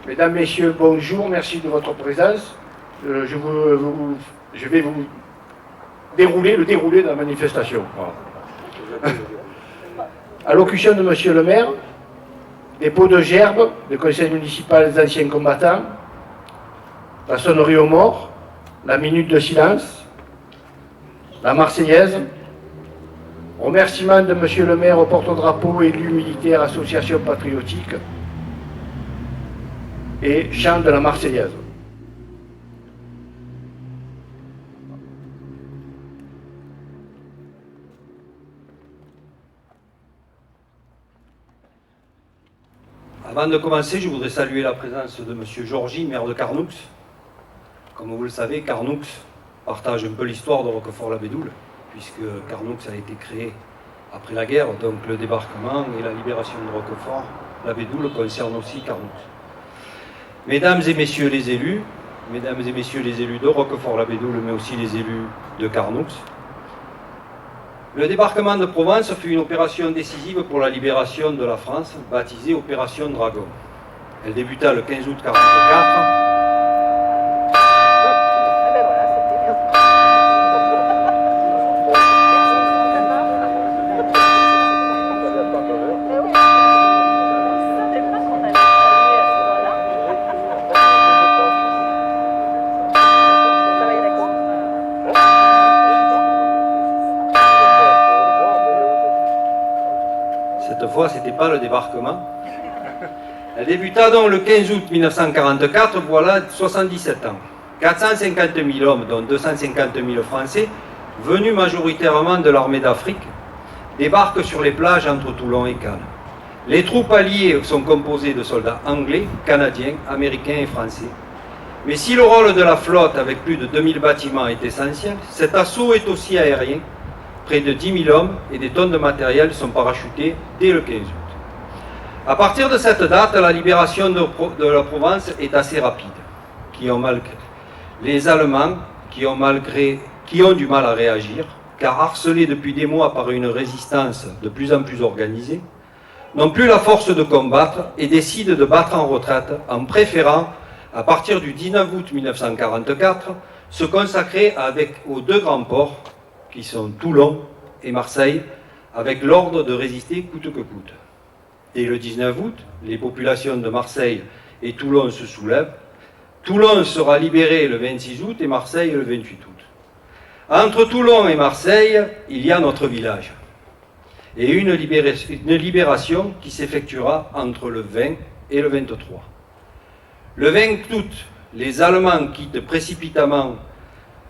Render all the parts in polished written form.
Mesdames, Messieurs, bonjour, merci de votre présence. Je vais vous dérouler le déroulé de la manifestation. Voilà. Allocution de Monsieur le maire, dépôt de gerbes, le conseil municipal des anciens combattants, la sonnerie aux morts, la minute de silence, la Marseillaise, remerciement de Monsieur le maire au porte-drapeau, élu militaire, association patriotique, et chant de la Marseillaise. Avant de commencer, je voudrais saluer la présence de M. Georgy, maire de Carnoux. Comme vous le savez, Carnoux partage un peu l'histoire de Roquefort-la-Bédoule, puisque Carnoux a été créé après la guerre, donc le débarquement et la libération de Roquefort-la-Bédoule concernent aussi Carnoux. Mesdames et messieurs les élus de Roquefort-la-Bédoule, mais aussi les élus de Carnoux, le débarquement de Provence fut une opération décisive pour la libération de la France, baptisée Opération Dragon. Elle débuta le 15 août 1944. Cette fois, ce n'était pas le débarquement. Elle débuta donc le 15 août 1944, voilà 77 ans. 450 000 hommes, dont 250 000 Français, venus majoritairement de l'armée d'Afrique, débarquent sur les plages entre Toulon et Cannes. Les troupes alliées sont composées de soldats anglais, canadiens, américains et français. Mais si le rôle de la flotte, avec plus de 2000 bâtiments, est essentiel, cet assaut est aussi aérien. Près de 10 000 hommes et des tonnes de matériel sont parachutés dès le 15 août. À partir de cette date, la libération de la Provence est assez rapide. Les Allemands, qui ont du mal à réagir, car harcelés depuis des mois par une résistance de plus en plus organisée, n'ont plus la force de combattre et décident de battre en retraite en préférant, à partir du 19 août 1944, se consacrer aux deux grands ports, qui sont Toulon et Marseille, avec l'ordre de résister coûte que coûte. Dès le 19 août, les populations de Marseille et Toulon se soulèvent. Toulon sera libéré le 26 août et Marseille le 28 août. Entre Toulon et Marseille, il y a notre village. Et une libération qui s'effectuera entre le 20 et le 23. Le 20 août, les Allemands quittent précipitamment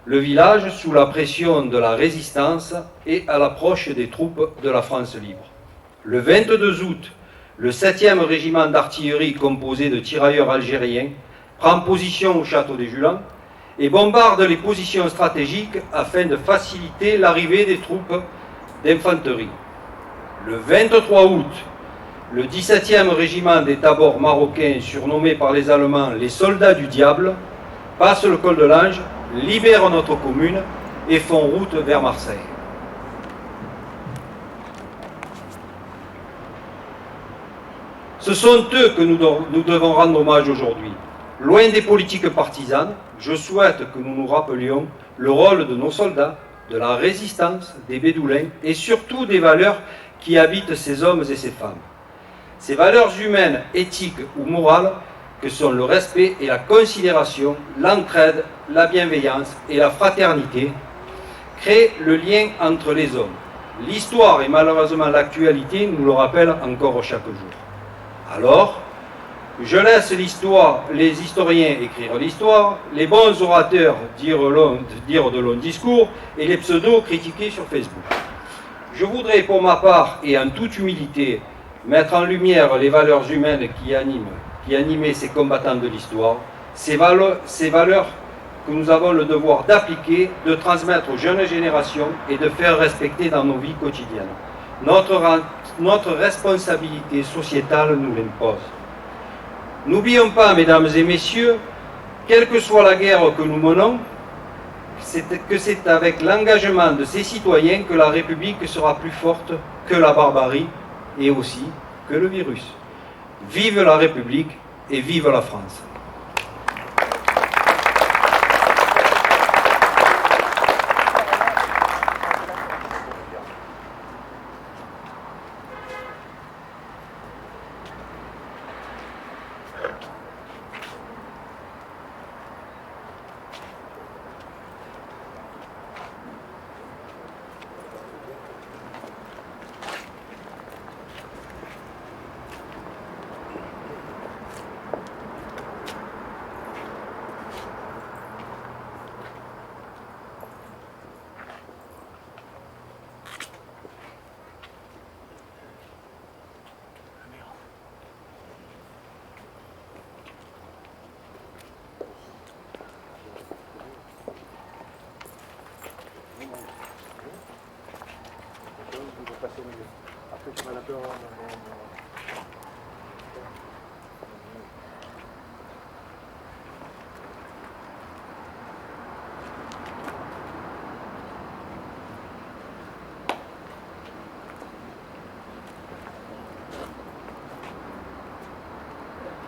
le village sous la pression de la résistance et à l'approche des troupes de la France libre. Le 22 août, le 7e régiment d'artillerie composé de tirailleurs algériens prend position au château des Julans et bombarde les positions stratégiques afin de faciliter l'arrivée des troupes d'infanterie. Le 23 août, le 17e régiment des tabors marocains, surnommé par les Allemands les soldats du diable, passe le col de l'Ange, libèrent notre commune et font route vers Marseille. Ce sont eux que nous devons rendre hommage aujourd'hui. Loin des politiques partisanes, je souhaite que nous nous rappelions le rôle de nos soldats, de la résistance, des Bédoulins et surtout des valeurs qui habitent ces hommes et ces femmes. Ces valeurs humaines, éthiques ou morales que sont le respect et la considération, l'entraide, la bienveillance et la fraternité, créent le lien entre les hommes. L'histoire et malheureusement l'actualité nous le rappellent encore chaque jour. Alors, je laisse les historiens écrire l'histoire, les bons orateurs dire de longs discours et les pseudos critiquer sur Facebook. Je voudrais pour ma part, et en toute humilité, mettre en lumière les valeurs humaines qui animaient ces combattants de l'histoire, ces valeurs que nous avons le devoir d'appliquer, de transmettre aux jeunes générations et de faire respecter dans nos vies quotidiennes. Notre responsabilité sociétale nous l'impose. N'oublions pas, mesdames et messieurs, quelle que soit la guerre que nous menons, que c'est avec l'engagement de ces citoyens que la République sera plus forte que la barbarie et aussi que le virus. Vive la République et vive la France.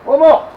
Au mort.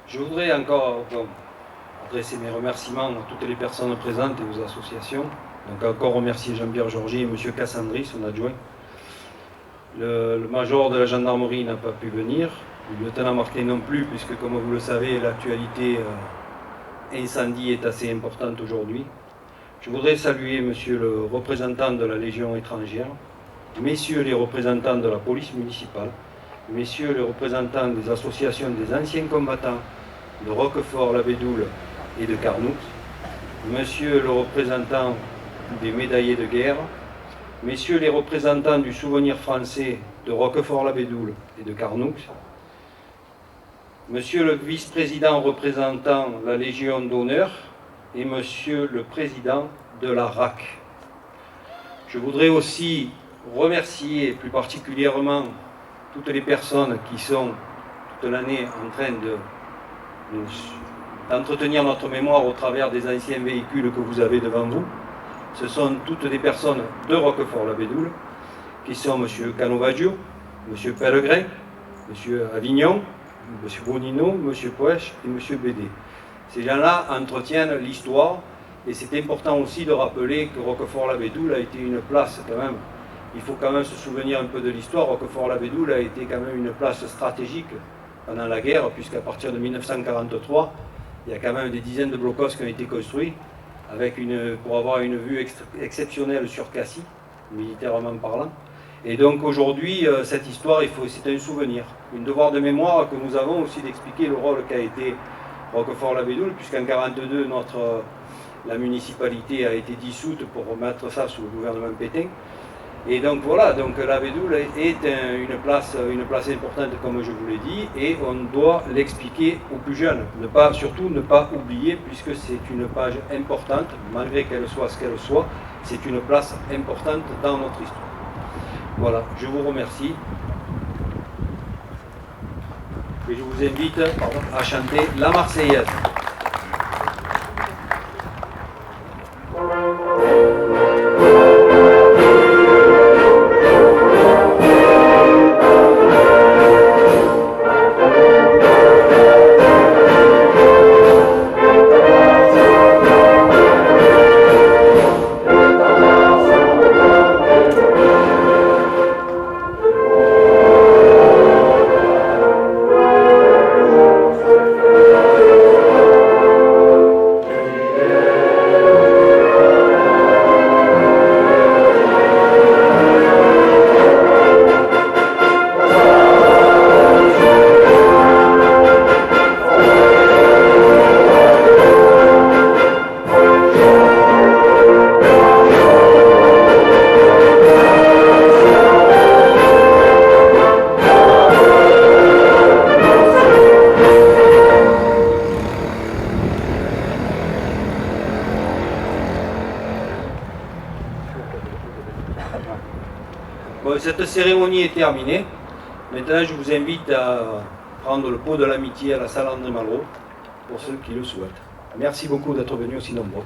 Je voudrais encore adresser mes remerciements à toutes les personnes présentes et aux associations. Donc encore remercier Jean-Pierre Georgier et M. Cassandri, son adjoint. Le major de la gendarmerie n'a pas pu venir, le lieutenant Martin non plus, puisque comme vous le savez, l'actualité incendie est assez importante aujourd'hui. Je voudrais saluer monsieur le représentant de la Légion étrangère, messieurs les représentants de la police municipale, messieurs les représentants des associations des anciens combattants de Roquefort-la-Bédoule et de Carnoux, monsieur le représentant des médaillés de guerre, messieurs les représentants du souvenir français de Roquefort-la-Bédoule et de Carnoux, monsieur le vice-président représentant la Légion d'honneur et monsieur le président de la RAC. Je voudrais aussi remercier plus particulièrement toutes les personnes qui sont toute l'année en train d'entretenir notre mémoire au travers des anciens véhicules que vous avez devant vous. Ce sont toutes des personnes de Roquefort-la-Bédoule, qui sont M. Canovaggio, M. Pellegrin, M. Avignon, M. Bonino, M. Poèche et M. Bédé. Ces gens-là entretiennent l'histoire, et c'est important aussi de rappeler que Roquefort-la-Bédoule a été une place quand même. Il faut quand même se souvenir un peu de l'histoire. Roquefort-la-Bédoule a été quand même une place stratégique pendant la guerre, puisqu'à partir de 1943, il y a quand même des dizaines de blocos qui ont été construits pour avoir une vue exceptionnelle sur Cassis, militairement parlant. Et donc aujourd'hui, cette histoire, c'est un souvenir, un devoir de mémoire que nous avons aussi d'expliquer le rôle qu'a été Roquefort-la-Bédoule, puisqu'en 1942, la municipalité a été dissoute pour remettre ça sous le gouvernement Pétain. Et donc voilà, donc la Bédoule est une place importante comme je vous l'ai dit, et on doit l'expliquer aux plus jeunes, surtout ne pas oublier, puisque c'est une page importante, malgré qu'elle soit ce qu'elle soit, c'est une place importante dans notre histoire. Voilà, je vous remercie. Et je vous invite à chanter la Marseillaise. Bon, cette cérémonie est terminée. Maintenant, je vous invite à prendre le pot de l'amitié à la salle André Malraux, pour ceux qui le souhaitent. Merci beaucoup d'être venus aussi nombreux.